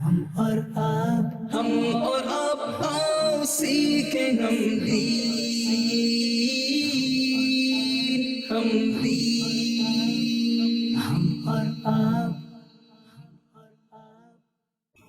ہم اور آپ آؤ سیکھیں ہم دین ہم اور آپ.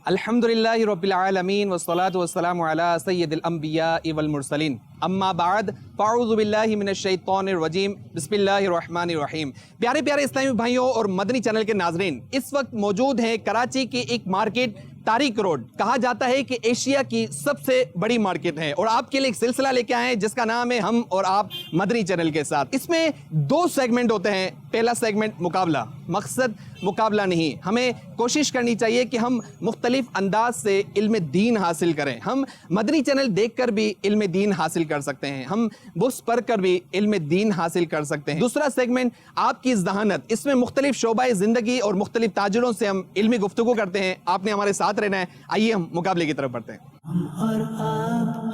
الحمدللہ رب العالمین والصلاة والسلام علی سید الانبیاء والمرسلین اما بعد فاعوذ باللہ من الشیطان الرجیم بسم اللہ الرحمن الرحیم. پیارے پیارے اسلامی بھائیوں اور مدنی چینل کے ناظرین، اس وقت موجود ہیں کراچی کی ایک مارکیٹ طارق روڈ. کہا جاتا ہے کہ ایشیا کی سب سے بڑی مارکیٹ ہے، اور آپ کے لیے ایک سلسلہ لے کے آئے ہیں جس کا نام ہے ہم اور آپ مدنی چینل کے ساتھ. اس میں دو سیگمنٹ ہوتے ہیں. پہلا سیگمنٹ مقابلہ. مقصد مقابلہ نہیں، ہمیں کوشش کرنی چاہیے کہ ہم مختلف انداز سے علم دین حاصل کریں. ہم مدنی چینل دیکھ کر بھی علم دین حاصل کر سکتے ہیں، ہم بس پڑھ کر بھی علم دین حاصل کر سکتے ہیں. دوسرا سیگمنٹ آپ کی ذہانت. اس میں مختلف شعبہ زندگی اور مختلف تاجروں سے ہم علمی گفتگو کرتے ہیں. آپ نے ہمارے ساتھ رہنا ہے. آئیے ہم مقابلے کی طرف بڑھتے ہیں.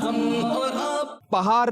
ہم اور آپ پہاڑ،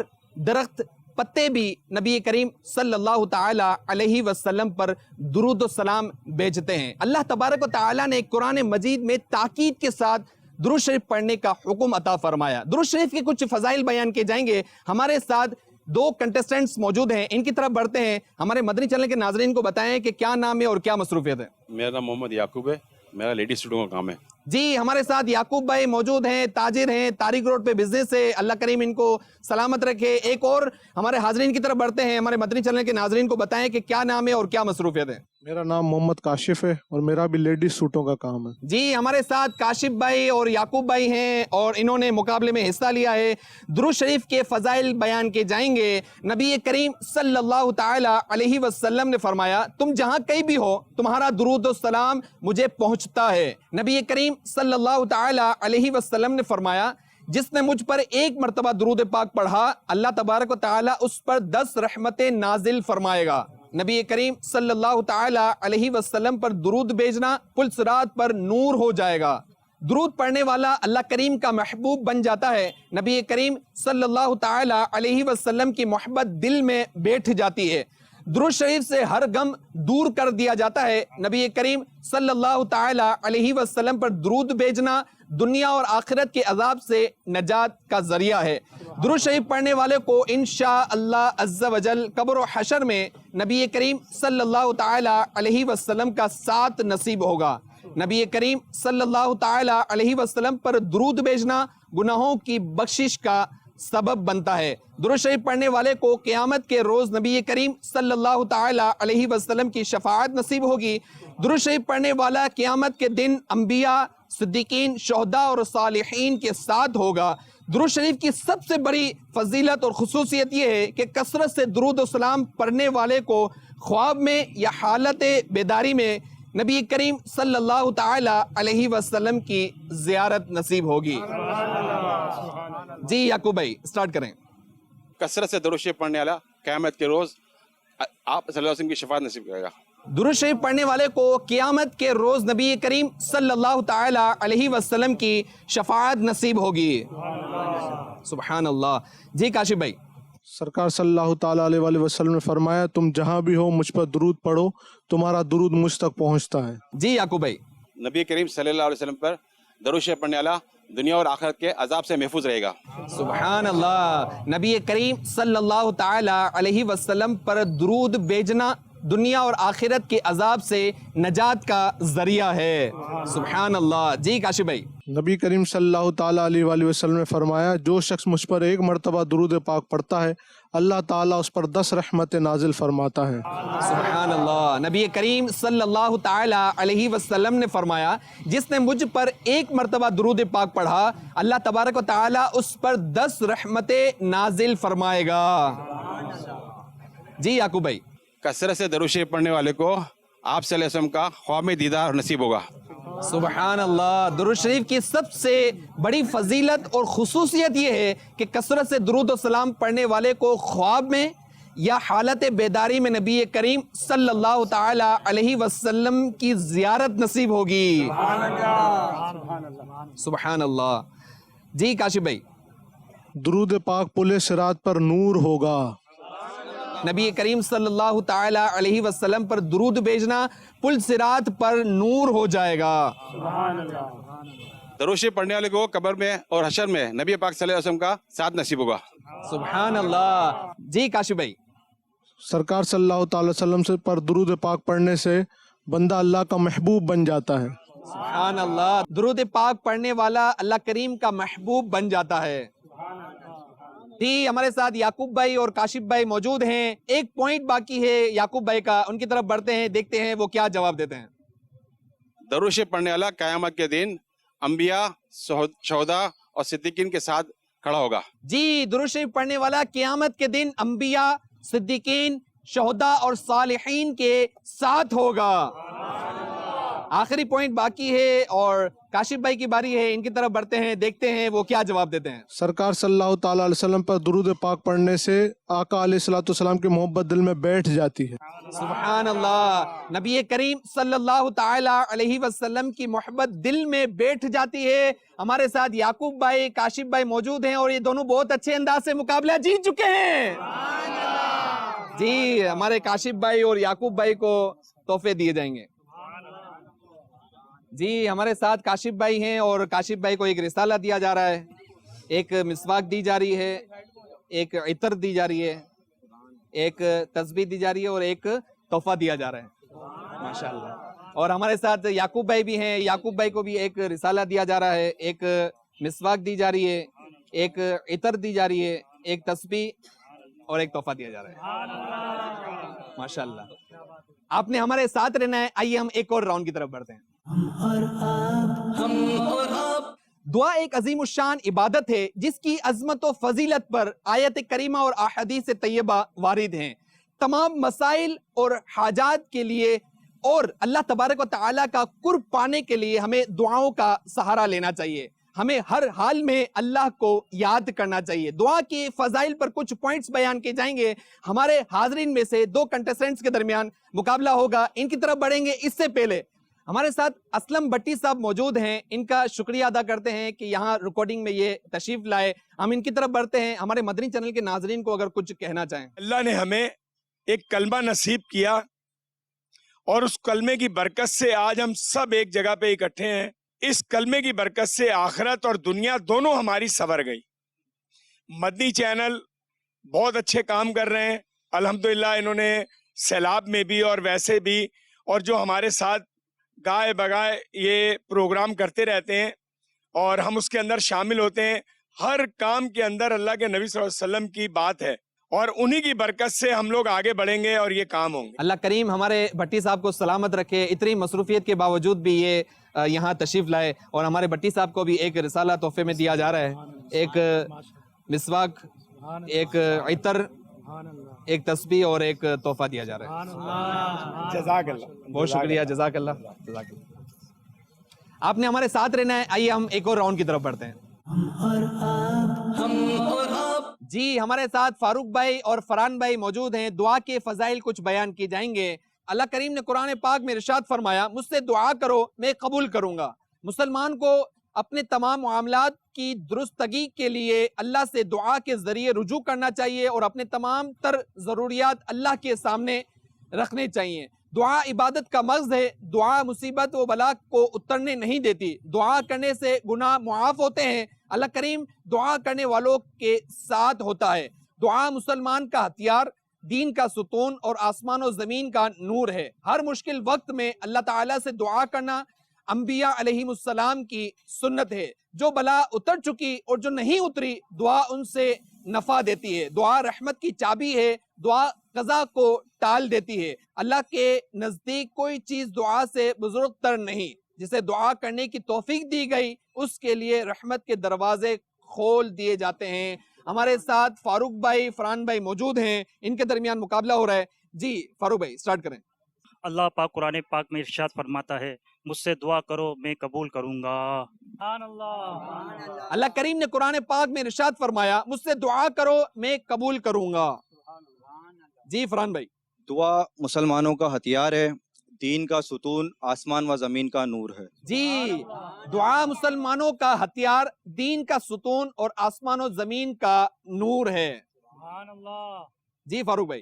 درخت، پتے بھی نبی کریم صلی اللہ تعالی علیہ وسلم پر درود و سلام بھیجتے ہیں. اللہ تبارک و تعالی نے قرآن مجید میں تاکید کے ساتھ درود شریف پڑھنے کا حکم عطا فرمایا. درود شریف کے کچھ فضائل بیان کیے جائیں گے. ہمارے ساتھ دو کنٹیسٹنٹس موجود ہیں، ان کی طرف بڑھتے ہیں. ہمارے مدنی چینل کے ناظرین کو بتائیں کہ کیا نام ہے اور کیا مصروفیت ہے. میرا نام محمد یعقوب ہے، میرا لیڈیز سوٹوں کا کام ہے. جی، ہمارے ساتھ یعقوب بھائی موجود ہیں، تاجر ہیں، طارق روڈ پہ بزنس ہے. اللہ کریم ان کو سلامت رکھے. ایک اور ہمارے حاضرین کی طرف بڑھتے ہیں. ہمارے مدنی چینل کے ناظرین کو بتائیں کہ کیا نام ہے اور کیا مصروفیت ہے. میرا نام محمد کاشف ہے اور میرا بھی لیڈیز سوٹوں کا کام ہے. جی، ہمارے ساتھ کاشف بھائی اور یعقوب بھائی ہیں اور انہوں نے مقابلے میں حصہ لیا ہے. درود شریف کے فضائل بیان کے جائیں گے. نبی کریم صلی اللہ تعالی علیہ وسلم نے فرمایا، تم جہاں کہیں بھی ہو تمہارا درود و سلام مجھے پہنچتا ہے. نبی کریم صلی اللہ تعالی علیہ وسلم نے فرمایا، جس نے مجھ پر ایک مرتبہ درود پاک پڑھا اللہ تبارک و تعالی اس پر 10 رحمتیں نازل فرمائے گا. نبی کریم صلی اللہ تعالی علیہ وسلم پر درود بھیجنا پل صراط پر نور ہو جائے گا. درود پڑھنے والا اللہ کریم کا محبوب بن جاتا ہے. نبی کریم صلی اللہ تعالی علیہ وسلم کی محبت دل میں بیٹھ جاتی ہے. درود شریف سے ہر غم دور کر دیا جاتا ہے. نبی کریم صلی اللہ تعالی علیہ وسلم پر درود بھیجنا دنیا اور آخرت کے عذاب سے نجات کا ذریعہ ہے. درود شریف پڑھنے والے کو انشاءاللہ عز و جل قبر و حشر میں نبی کریم صلی اللہ تعالی علیہ وسلم کا ساتھ نصیب ہوگا. نبی کریم صلی اللہ تعالی علیہ وسلم پر درود بھیجنا گناہوں کی بخشش کا سبب بنتا ہے. درود شریف پڑھنے والے کو قیامت کے روز نبی کریم صلی اللہ تعالی علیہ وسلم کی شفاعت نصیب ہوگی. درود شریف پڑھنے والا قیامت کے دن انبیاء، صدیقین، شہداء اور صالحین کے ساتھ ہوگا. درود شریف کی سب سے بڑی فضیلت اور خصوصیت یہ ہے کہ کثرت سے درود و سلام پڑھنے والے کو خواب میں یا حالت بیداری میں نبی کریم صلی اللہ تعالی علیہ وسلم کی زیارت نصیب ہوگی. جی یعقوب بھائی سٹارٹ کریں. کثرت سے درود شریف پڑھنے والا قیامت کے روز آپ صلی اللہ علیہ وسلم کی شفاعت نصیب کرے گا. درود شریف پڑھنے والے کو قیامت کے روز نبی کریم صلی اللہ تعالی علیہ وسلم کی شفاعت نصیب ہوگی. سبحان اللہ. جی کاشف بھائی. سرکار صلی اللہ تعالیٰ علیہ وآلہ وسلم نے فرمایا، تم جہاں بھی ہو مجھ پر درود پڑھو، تمہارا درود مجھ تک پہنچتا ہے. جی یعقوب بھائی. نبی کریم صلی اللہ علیہ وسلم پر درود شریف پڑھنے والا دنیا اور آخرت کے عذاب سے محفوظ رہے گا. سبحان اللہ. نبی کریم صلی اللہ تعالی علیہ وسلم پر درود بھیجنا دنیا اور آخرت کے عذاب سے نجات کا ذریعہ ہے. سبحان اللہ. جی کاشف بھائی. نبی کریم صلی اللہ تعالیٰ علیہ وآلہ وسلم نے فرمایا، جو شخص مجھ پر ایک مرتبہ درود پاک پڑھتا ہے اللہ تعالیٰ اس پر 10 رحمتیں نازل فرماتا ہے. سبحان اللہ. نبی کریم صلی اللہ تعالی علیہ وسلم نے فرمایا، جس نے مجھ پر ایک مرتبہ درود پاک پڑھا اللہ تبارک و تعالی اس پر 10 رحمتیں نازل فرمائے گا. جی یعقوب بھائی. کثرت سے درود شریف پڑھنے والے کو آپ صلی اللہ علیہ وسلم کا خواب میں دیدار نصیب ہوگا. سبحان اللہ. درود شریف کی سب سے بڑی فضیلت اور خصوصیت یہ ہے کہ کثرت سے درود و سلام پڑھنے والے کو خواب میں یا حالت بیداری میں نبی کریم صلی اللہ تعالی علیہ وسلم کی زیارت نصیب ہوگی. سبحان اللہ. جی کاشف بھائی. درود پاک پل صراط پر نور ہوگا. نبی کریم صلی اللہ تعالی علیہ وسلم پر درود بھیجنا پل صراط پر نور ہو جائے گا. درود شریف پڑھنے والے کو قبر میں اور حشر میں نبی پاک صلی اللہ علیہ وسلم کا ساتھ نصیب ہوگا. سبحان اللہ. جی کاشف بھائی. سرکار صلی اللہ تعالی وسلم سے پر درود پاک پڑھنے سے بندہ اللہ کا محبوب بن جاتا ہے. سبحان اللہ. درود پاک پڑھنے والا اللہ کریم کا محبوب بن جاتا ہے. جی ہمارے ساتھ یعقوب بھائی اور کاشف بھائی موجود ہیں. ایک پوائنٹ باقی ہے یعقوب بھائی کا, ان کی طرف بڑھتے ہیں, دیکھتے ہیں وہ کیا جواب دیتے ہیں. درود شریف پڑھنے والا قیامت کے دن انبیاء, شہداء اور صدیقین کے ساتھ کھڑا ہوگا. جی درود شریف پڑھنے والا قیامت کے دن انبیاء, صدیقین, شہداء اور صالحین کے ساتھ ہوگا. آخری پوائنٹ باقی ہے اور کاشف بھائی کی باری ہے, ان کی طرف بڑھتے ہیں, دیکھتے ہیں وہ کیا جواب دیتے ہیں. سرکار صلی اللہ تعالی علیہ وسلم پر درود پاک پڑھنے سے آقا علیہ الصلوۃ والسلام کی محبت دل میں بیٹھ جاتی ہے. سبحان اللہ. نبی کریم صلی اللہ تعالی علیہ وسلم کی محبت دل میں بیٹھ جاتی ہے. ہمارے ساتھ یعقوب بھائی, کاشف بھائی موجود ہیں اور یہ دونوں بہت اچھے انداز سے مقابلہ جیت چکے ہیں. جی ہمارے کاشف بھائی اور یعقوب بھائی کو تحفے دیے جائیں گے. جی ہمارے ساتھ کاشف بھائی ہیں اور کاشف بھائی کو ایک رسالہ دیا جا رہا ہے, ایک مسواک دی جا رہی ہے, ایک عطر دی جا رہی ہے, ایک تسبیح دی جا رہی ہے اور ایک تحفہ دیا جا رہا ہے ماشاءاللہ. اور ہمارے ساتھ یعقوب بھائی بھی ہیں, یعقوب بھائی کو بھی ایک رسالہ دیا جا رہا ہے, ایک مسواک دی جا رہی ہے, ایک عطر دی جا رہی ہے, ایک تسبیح اور ایک تحفہ دیا جا رہا ہے ماشاءاللہ. آپ نے ہمارے ساتھ رہنا ہے. آئیے ہم ایک اور راؤنڈ کی طرف بڑھتے ہیں. ہم اور آپ. دعا ایک عظیم الشان عبادت ہے جس کی عظمت و فضیلت پر آیت کریمہ اور احادیث طیبہ وارد ہیں. تمام مسائل اور حاجات کے لیے اور اللہ تبارک و تعالیٰ کا قرب پانے کے لیے ہمیں دعاؤں کا سہارا لینا چاہیے. ہمیں ہر حال میں اللہ کو یاد کرنا چاہیے. دعا کے فضائل پر کچھ پوائنٹس بیان کیے جائیں گے. ہمارے حاضرین میں سے دو کنٹیسٹنٹس کے درمیان مقابلہ ہوگا. ان کی طرف بڑھیں گے اس سے پہلے ہمارے ساتھ اسلم بٹی صاحب موجود ہیں. ان کا شکریہ ادا کرتے ہیں کہ یہاں ریکارڈنگ میں یہ تشریف لائے. ہم ان کی طرف بڑھتے ہیں. ہمارے مدنی چینل کے ناظرین کو اگر کچھ کہنا چاہیں. اللہ نے ہمیں ایک کلمہ نصیب کیا اور اس کلمے کی برکت سے آج ہم سب ایک جگہ پہ اکٹھے ہیں. اس کلمے کی برکت سے آخرت اور دنیا دونوں ہماری سنور گئی. مدنی چینل بہت اچھے کام کر رہے ہیں الحمدللہ. انہوں نے سیلاب میں بھی اور ویسے بھی, اور جو ہمارے ساتھ گائے بگائے یہ پروگرام کرتے رہتے ہیں اور ہم اس کے اندر شامل ہوتے ہیں. ہر کام کے اندر اللہ کے نبی صلی اللہ علیہ وسلم کی بات ہے اور انہی کی برکت سے ہم لوگ آگے بڑھیں گے اور یہ کام ہوں گے. اللہ کریم ہمارے بھٹی صاحب کو سلامت رکھے. اتنی مصروفیت کے باوجود بھی یہ یہاں تشریف لائے اور ہمارے بھٹی صاحب کو بھی ایک رسالہ تحفے میں دیا جا رہا ہے, ایک مسواک, ایک عطر, ایک تسبیح اور ایک تحفہ دیا جا رہا ہے. جزاک اللہ. بہت شکریہ, جزاک اللہ, جزاک اللہ. آپ نے ہمارے ساتھ رہنا ہے. آئیے ہم ایک اور راؤنڈ کی طرف بڑھتے ہیں. ہم اور آپ. جی ہمارے ساتھ فاروق بھائی اور فرحان بھائی موجود ہیں. دعا کے فضائل کچھ بیان کیے جائیں گے. اللہ کریم نے قرآن پاک میں ارشاد فرمایا, مجھ سے دعا کرو میں قبول کروں گا. مسلمان کو اپنے تمام معاملات کی درستگی کے لیے اللہ سے دعا کے ذریعے رجوع کرنا چاہیے اور اپنے تمام تر ضروریات اللہ کے سامنے رکھنے چاہیے. دعا عبادت کا مغز ہے. دعا مصیبت و بلا کو اترنے نہیں دیتی. دعا کرنے سے گناہ معاف ہوتے ہیں. اللہ کریم دعا کرنے والوں کے ساتھ ہوتا ہے. دعا مسلمان کا ہتھیار, دین کا ستون اور آسمان و زمین کا نور ہے. ہر مشکل وقت میں اللہ تعالیٰ سے دعا کرنا انبیاء علیہ السلام کی سنت ہے. جو بلا اتر چکی اور جو نہیں اتری, دعا ان سے نفع دیتی ہے. دعا رحمت کی چابی ہے. دعا قضا کو ٹال دیتی ہے. اللہ کے نزدیک کوئی چیز دعا سے بزرگ تر نہیں. جسے دعا کرنے کی توفیق دی گئی اس کے لیے رحمت کے دروازے کھول دیے جاتے ہیں. ہمارے ساتھ فاروق بھائی, فرحان بھائی موجود ہیں. ان کے درمیان مقابلہ ہو رہا ہے. جی فاروق بھائی سٹارٹ کریں. اللہ پاک قرآن پاک میں ارشاد فرماتا ہے, مجھ سے دعا کرو میں قبول کروں گا. اللہ کریم نے قرآن پاک میں ارشاد فرمایا, مجھ سے دعا کرو میں قبول کروں گا. جی فرحان بھائی. دعا مسلمانوں کا ہتھیار ہے, دین کا ستون, آسمان و زمین کا نور ہے. جی دعا مسلمانوں کا ہتھیار, دین کا ستون اور آسمان و زمین کا نور ہے. جی فاروق بھائی.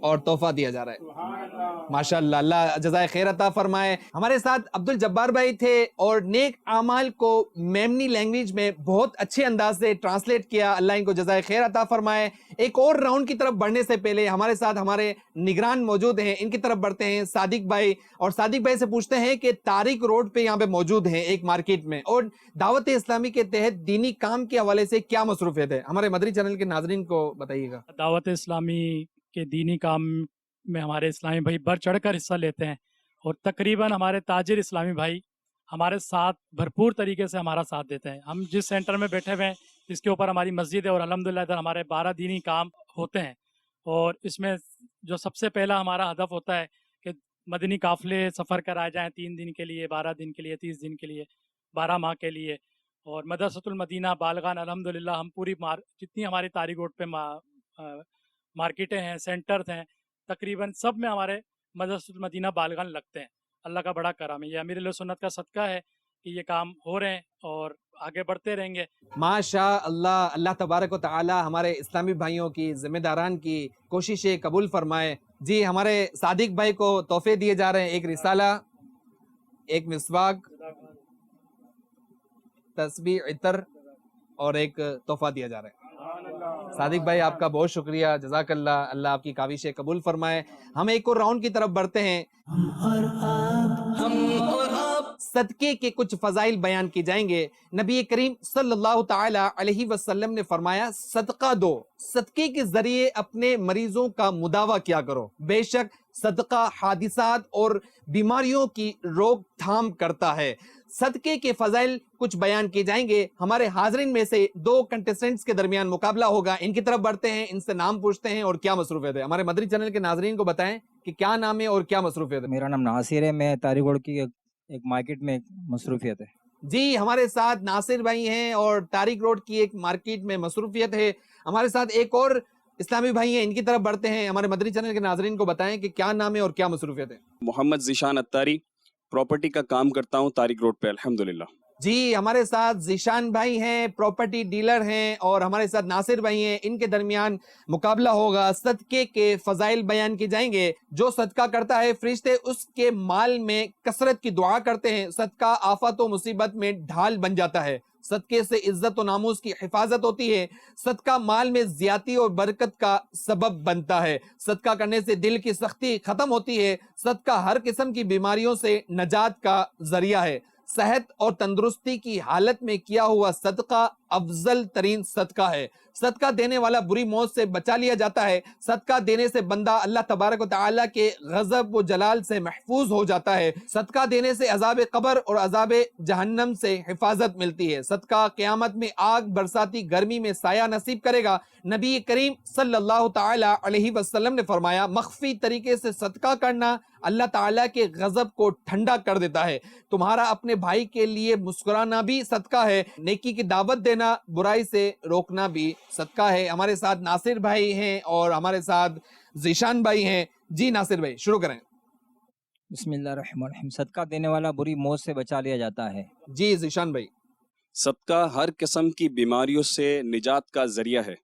اور تحفہ دیا جا رہا ہے. ماشاءاللہ, اللہ جزائے خیر عطا فرمائے. ہمارے ساتھ عبد الجبار بھائی تھے اور نیک اعمال کو میمنی لینگویج میں بہت اچھے انداز سے ٹرانسلیٹ کیا. اللہ ان کو جزائے خیر عطا فرمائے. ایک اور راؤنڈ کی طرف بڑھنے سے پہلے ہمارے ساتھ ہمارے نگران موجود ہیں, ان کی طرف بڑھتے ہیں صادق بھائی, اور صادق بھائی سے پوچھتے ہیں کہ طارق روڈ پہ یہاں پہ موجود ہیں ایک مارکیٹ میں, اور دعوت اسلامی کے تحت دینی کام کے حوالے سے کیا مصروفیت ہے, ہمارے مدری چینل کے ناظرین کو بتائیے گا. دعوت اسلامی کے دینی کام میں ہمارے اسلامی بھائی بڑھ چڑھ کر حصہ لیتے ہیں, اور تقریباً ہمارے تاجر اسلامی بھائی ہمارے ساتھ بھرپور طریقے سے ہمارا ساتھ دیتے ہیں. ہم جس سینٹر میں بیٹھے ہوئے ہیں اس کے اوپر ہماری مسجد ہے, اور الحمدللہ ادھر ہمارے 12 دینی کام ہوتے ہیں. اور اس میں جو سب سے پہلا ہمارا ہدف ہوتا ہے کہ مدنی قافلے سفر کرائے جائیں 3 دن کے لیے, 12 دن کے لیے, 30 دن کے لیے, 12 ماہ کے لیے. اور مدرسۃ المدینہ بالغان الحمدللہ ہم پوری جتنی ہماری طارق روڈ پہ مارکیٹیں ہیں, سینٹرز ہیں, تقریباً سب میں ہمارے مدرسۃ المدینہ بالغان لگتے ہیں. اللہ کا بڑا کرم ہے, یہ امیر علیہ سنت کا صدقہ ہے کہ یہ کام ہو رہے ہیں اور آگے بڑھتے رہیں گے. ماشاء اللہ, اللہ تبارک و تعالی ہمارے اسلامی بھائیوں کی, ذمہ داران کی کوششیں قبول فرمائے. جی, ہمارے صادق بھائی کو تحفے دیے جا رہے ہیں, ایک رسالہ, ایک مسواک, تسبیح عطر اور ایک تحفہ دیا جا رہا ہے. صادق بھائی آپ کا بہت شکریہ, جزاک اللہ, اللہ آپ کی کاوشیں قبول فرمائے. ہم ایک اور راؤنڈ کی طرف بڑھتے ہیں. ہم اور آپ صدقے کے کچھ فضائل بیان کی جائیں گے. نبی کریم صلی اللہ تعالی علیہ وسلم نے فرمایا, صدقہ دو, صدقے کے ذریعے اپنے مریضوں کا مداوع کیا کرو. بے شک صدقہ حادثات اور بیماریوں کی روک تھام کرتا ہے. صدقے کے فضائل کچھ بیان کیے جائیں گے. ہمارے حاضرین میں سے 2 کنٹیسٹنٹس کے درمیان مقابلہ ہوگا. ان کی طرف بڑھتے ہیں, ان سے نام پوچھتے ہیں اور کیا مصروفیت ہے. ہمارے مدری چینل کے ناظرین کو بتائیں کہ کیا نام ہے اور کیا مصروفیت ہے. میرا نام ناصر ہے, میں طارق روڈ کی ایک مارکیٹ میں مصروفیت ہے. جی, ہمارے ساتھ ناصر بھائی ہیں اور طارق روڈ کی ایک مارکیٹ میں مصروفیت ہے. ہمارے ساتھ ایک اور اسلامی بھائی ہیں, ان کی طرف بڑھتے ہیں. ہمارے مدری چینل کے ناظرین کو بتائیں کہ کیا نام ہے اور کیا مصروفیت ہے. محمد ذیشان اتاری, پراپرٹی کا کام کرتا ہوں طارق روڈ پہ الحمدللہ. جی, ہمارے ساتھ ذیشان بھائی ہیں, پراپرٹی ڈیلر ہیں, اور ہمارے ساتھ ناصر بھائی ہیں. ان کے درمیان مقابلہ ہوگا. صدقے کے فضائل بیان کی جائیں گے. جو صدقہ کرتا ہے فرشتے اس کے مال میں کثرت کی دعا کرتے ہیں. صدقہ آفت و مصیبت میں ڈھال بن جاتا ہے. صدقے سے عزت و ناموس کی حفاظت ہوتی ہے. صدقہ مال میں زیادتی اور برکت کا سبب بنتا ہے. صدقہ کرنے سے دل کی سختی ختم ہوتی ہے. صدقہ ہر قسم کی بیماریوں سے نجات کا ذریعہ ہے. صحت اور تندرستی کی حالت میں کیا ہوا صدقہ افضل ترین صدقہ ہے. صدقہ دینے والا بری موت سے بچا لیا جاتا ہے. صدقہ دینے سے بندہ اللہ تبارک و تعالی کے غضب و جلال سے محفوظ ہو جاتا ہے. صدقہ دینے سے عذاب قبر اور عذاب جہنم سے حفاظت ملتی ہے. صدقہ قیامت میں آگ برساتی گرمی میں سایہ نصیب کرے گا. نبی کریم صلی اللہ تعالی علیہ وسلم نے فرمایا, مخفی طریقے سے صدقہ کرنا اللہ تعالیٰ کے غضب کو ٹھنڈا کر دیتا ہے. تمہارا اپنے بھائی کے لیے مسکرانا بھی صدقہ ہے. نیکی کی دعوت دینا, برائی سے روکنا بھی صدقہ ہے. ہمارے ساتھ ناصر بھائی ہیں اور ہمارے ساتھ ذیشان بھائی ہیں. جی ناصر بھائی شروع کریں. بسم اللہ الرحمن الرحیم. صدقہ دینے والا بری موت سے بچا لیا جاتا ہے. جی ذیشان بھائی. صدقہ ہر قسم کی بیماریوں سے نجات کا ذریعہ ہے.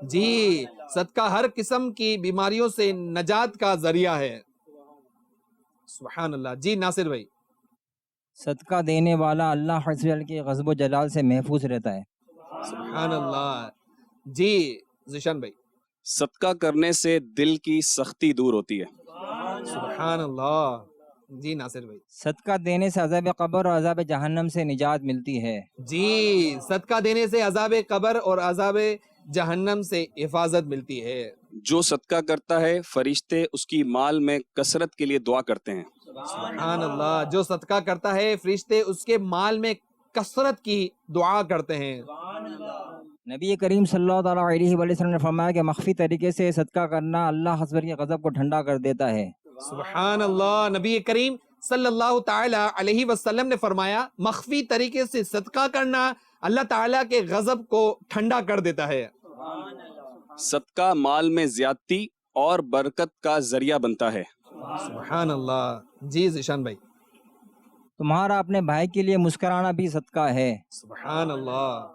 جی, صدقہ ہر قسم کی بیماریوں سے نجات کا ذریعہ ہے. سبحان اللہ. جی ناصر بھائی. صدقہ دینے والا اللہ عز و جل کے غضب و جلال سے محفوظ رہتا ہے. سبحان اللہ. جی ذیشان بھائی. صدقہ کرنے سے دل کی سختی دور ہوتی ہے. سبحان اللہ. جی ناصر بھائی. صدقہ دینے سے عذاب قبر اور عذاب جہنم سے نجات ملتی ہے. جی, صدقہ دینے سے عذاب قبر اور عذاب جہنم سے حفاظت ملتی ہے. جو صدقہ کرتا ہے فرشتے اس کی مال میں کثرت کے لیے دعا کرتے ہیں. سبحان اللہ. جو صدقہ کرتا ہے فرشتے اس کے مال میں کثرت کی دعا کرتے ہیں. نبی کریم صلی اللہ تعالیٰ علیہ وسلم نے فرمایا کہ مخفی طریقے سے صدقہ کرنا اللہ حضور کے غضب کو ٹھنڈا کر دیتا ہے. سبحان اللہ. نبی کریم صلی اللہ تعالی علیہ وسلم نے فرمایا, مخفی طریقے سے صدقہ کرنا اللہ تعالیٰ کے غضب کو ٹھنڈا کر دیتا ہے. صدقہ مال میں زیادتی اور برکت کا ذریعہ بنتا ہے. سبحان اللہ. جی ذیشان بھائی. تمہارا اپنے بھائی کے لیے مسکرانا بھی صدقہ ہے. سبحان اللہ.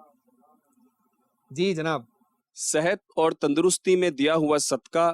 جی جناب. صحت اور تندرستی میں دیا ہوا صدقہ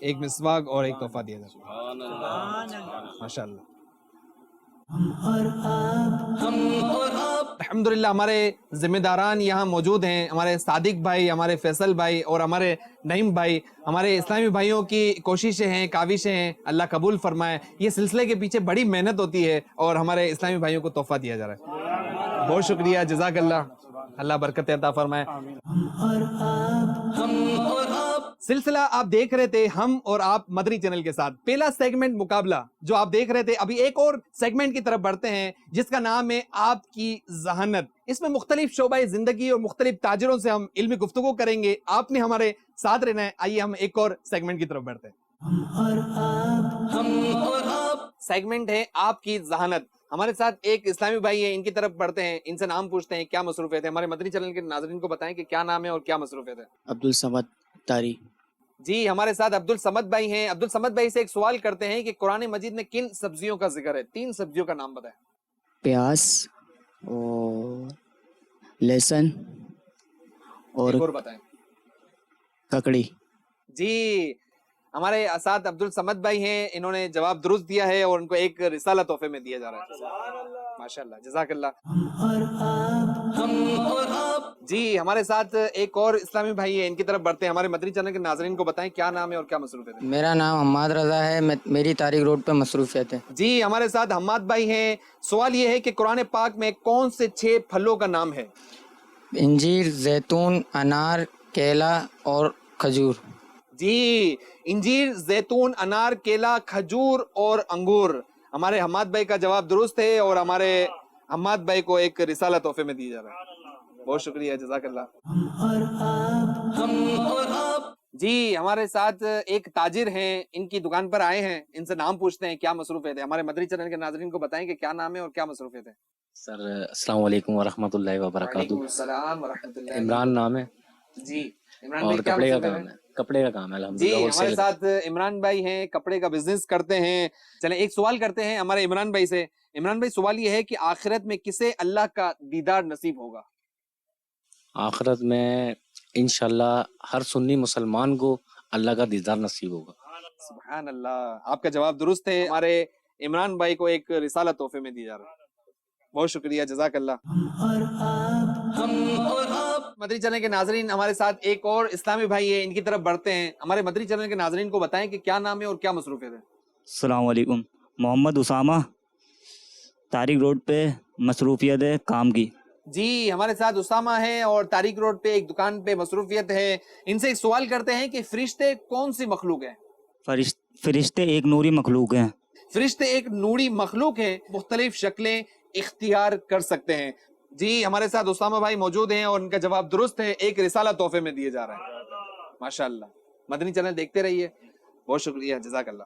ایک مسواک اور ایک تحفہ دیا جائے. ماشاء اللہ. الحمدللہ ہمارے ذمہ داران یہاں موجود ہیں، ہمارے صادق بھائی، ہمارے فیصل بھائی اور ہمارے نعیم بھائی. ہمارے اسلامی بھائیوں کی کوششیں ہیں، کاوشیں ہیں، اللہ قبول فرمائے. یہ سلسلے کے پیچھے بڑی محنت ہوتی ہے اور ہمارے اسلامی بھائیوں کو تحفہ دیا جا رہا ہے. بہت شکریہ، جزاک اللہ، اللہ برکت عطا فرمائے. سلسلہ آپ دیکھ رہے تھے ہم اور آپ مدنی چینل کے ساتھ. پہلا سیگمنٹ مقابلہ جو آپ دیکھ رہے تھے، ابھی ایک اور سیگمنٹ کی طرف بڑھتے ہیں جس کا نام ہے آپ کی ذہانت. اس میں مختلف شعبہ زندگی اور مختلف تاجروں سے ہم علمی گفتگو کریں گے. آپ نے ہمارے ساتھ رہنا ہے. آئیے ہم ایک اور سیگمنٹ کی طرف بڑھتے ہیں. سیگمنٹ ہے آپ کی ذہانت. ہمارے ساتھ ایک اسلامی بھائی ہیں، ان کی طرف بڑھتے ہیں، ان سے نام پوچھتے ہیں کیا مصروفیت ہے. ہمارے مدنی چینل کے ناظرین کو بتائیں کہ کیا نام ہے اور کیا مصروفیت ہے. عبدالصمد طاری. جی ہمارے ساتھ عبدالصمد بھائی ہیں. عبدالصمد بھائی سے ایک سوال کرتے ہیں کہ قرآن مجید میں کن سبزیوں کا ذکر ہے؟ 3 سبزیوں کا نام بتائیں. پیاز اور لہسن اور بتائیں. ککڑی. جی ہمارے ساتھ عبدالصمد بھائی ہیں، انہوں نے جواب درست دیا ہے اور ان کو ایک رسالہ تحفے میں دیا جا رہا ہے. ماشاءاللہ، جزاک اللہ. جی ہمارے ساتھ ایک اور اسلامی بھائی ہیں، ان کی طرف بڑھتے ہیں. ہمارے مدنی چینل کے ناظرین کو بتائیں کیا نام ہے اور کیا مصروفیت ہے. میرا نام حماد رضا ہے، میری تاریخ روڈ پہ مصروفیت ہے. جی ہمارے ساتھ حماد بھائی ہیں. سوال یہ ہے کہ قرآن پاک میں کون سے 6 پھلوں کا نام ہے؟ انجیر، زیتون، انار، کیلا اور کھجور. جی انجیر، زیتون، انار، کیلا، کھجور اور انگور. ہمارے حماد بھائی کا جواب درست ہے اور ہمارے حماد بھائی کو ایک رسالہ تحفے میں دیا جا رہا ہے. بہت شکریہ، جزاک اللہ. جی ہمارے ساتھ ایک تاجر ہیں، ان کی دکان پر آئے ہیں، ان سے نام پوچھتے ہیں کیا مصروفیت ہے. ہمارے مدنی چینل کے ناظرین کو بتائیں کہ کیا نام ہے اور کیا مصروفیت ہے. سر السلام علیکم ورحمۃ اللہ وبرکاتہ. وعلیکم السلام ورحمۃ اللہ. عمران نام ہے. جی عمران اور بھائی کیا کپڑے کا مصروفیت کام ہے. کپڑے کا کام ہے جی الحمدللہ. ہمارے ساتھ عمران بھائی ہیں، کپڑے کا بزنس کرتے ہیں. چلیں ایک سوال کرتے ہیں ہمارے عمران بھائی سے. عمران بھائی سوال یہ ہے کہ آخرت میں کسے اللہ کا دیدار نصیب ہوگا؟ آخرت میں انشاءاللہ ہر سنی مسلمان کو اللہ کا دیدار نصیب ہوگا. سبحان اللہ، آپ کا جواب درست ہے. ہمارے عمران بھائی کو ایک رسالہ تحفے میں دیا جا رہا ہے. بہت شکریہ، جزاک اللہ. مدنی چینل کے ناظرین ہمارے ساتھ ایک اور اسلامی بھائی ہیں، ان کی طرف بڑھتے ہیں. ہمارے مدنی چینل کے ناظرین کو بتائیں کہ کیا نام ہے اور کیا مصروفیت ہے. السلام علیکم. محمد اسامہ، تاریخ روڈ پہ مصروفیت ہے کام کی. جی ہمارے ساتھ اسامہ ہے اور تاریخ روڈ پہ ایک دکان پہ مصروفیت ہے. ان سے ایک سوال کرتے ہیں کہ فرشتے کون سی مخلوق ہیں؟ فرشتے ایک نوری مخلوق ہیں. فرشتے ایک نوری مخلوق ہیں، مختلف شکلیں اختیار کر سکتے ہیں. جی ہمارے ساتھ اسامہ بھائی موجود ہیں اور ان کا جواب درست ہے. ایک رسالہ تحفے میں دیا جا رہا ہے. ماشاءاللہ، مدنی چینل دیکھتے رہیے. بہت شکریہ، جزاک اللہ.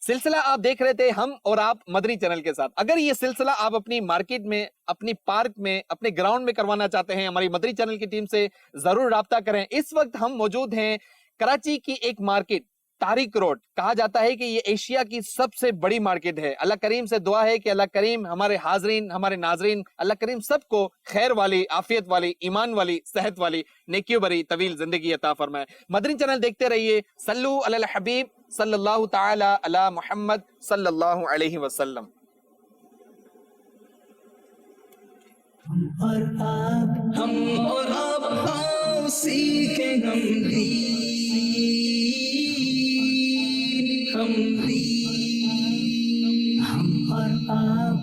سلسلہ آپ دیکھ رہے تھے ہم اور آپ مدنی چینل کے ساتھ. اگر یہ سلسلہ آپ اپنی مارکیٹ میں، اپنی پارک میں، اپنے گراؤنڈ میں کروانا چاہتے ہیں، ہماری مدنی چینل کی ٹیم سے ضرور رابطہ کریں. اس وقت ہم موجود ہیں کراچی کی ایک مارکیٹ تاریخ روڈ. کہا جاتا ہے کہ یہ ایشیا کی سب سے بڑی مارکیٹ ہے. اللہ کریم سے دعا ہے کہ اللہ کریم ہمارے حاضرین، ہمارے ناظرین، اللہ کریم سب کو خیر والی، عافیت والی، ایمان والی، صحت والی، نیکیوں بری طویل زندگی عطا فرمائے. مدنی چینل دیکھتے رہیے. صلو علی الحبیب صلی اللہ تعالی علی محمد صلی اللہ علیہ وسلم. ہم اور آپ سیکھیں ہم اور آپ